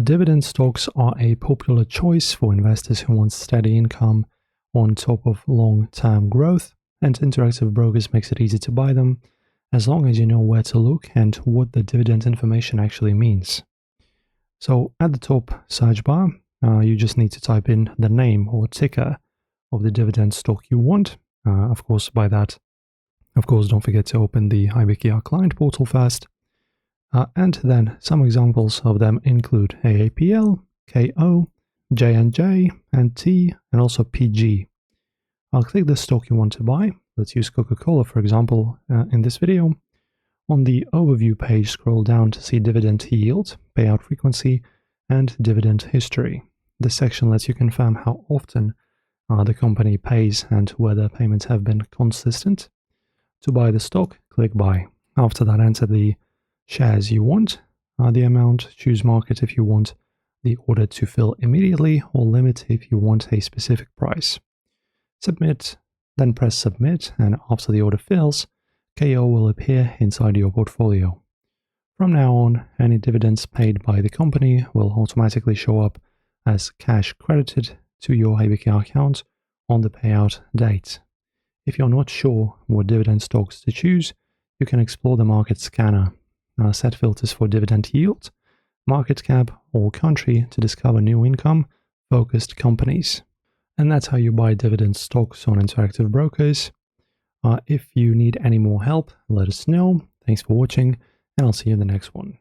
Dividend stocks are a popular choice for investors who want steady income on top of long-term growth, and Interactive Brokers makes it easy to buy them as long as you know where to look and what the dividend information actually means. So at the top search bar, you just need to type in the name or ticker of the dividend stock you want. Of course, don't forget to open the IBKR client portal first. And then some examples of them include AAPL, KO, J&J, and T, and also PG. I'll click the stock you want to buy. Let's use Coca-Cola, for example, in this video. On the overview page, scroll down to see dividend yield, payout frequency, and dividend history. This section lets you confirm how often the company pays and whether payments have been consistent. To buy the stock, click Buy. After that, enter the shares you want, the amount, choose market if you want the order to fill immediately, or limit if you want a specific price. Submit, then press Submit, and after the order fills, KO will appear inside your portfolio. From now on, any dividends paid by the company will automatically show up as cash credited to your IBKR account on the payout date. If you're not sure what dividend stocks to choose, you can explore the market scanner. Set filters for dividend yield, market cap, or country to discover new income-focused companies. And that's how you buy dividend stocks on Interactive Brokers. If you need any more help, let us know. Thanks for watching, and I'll see you in the next one.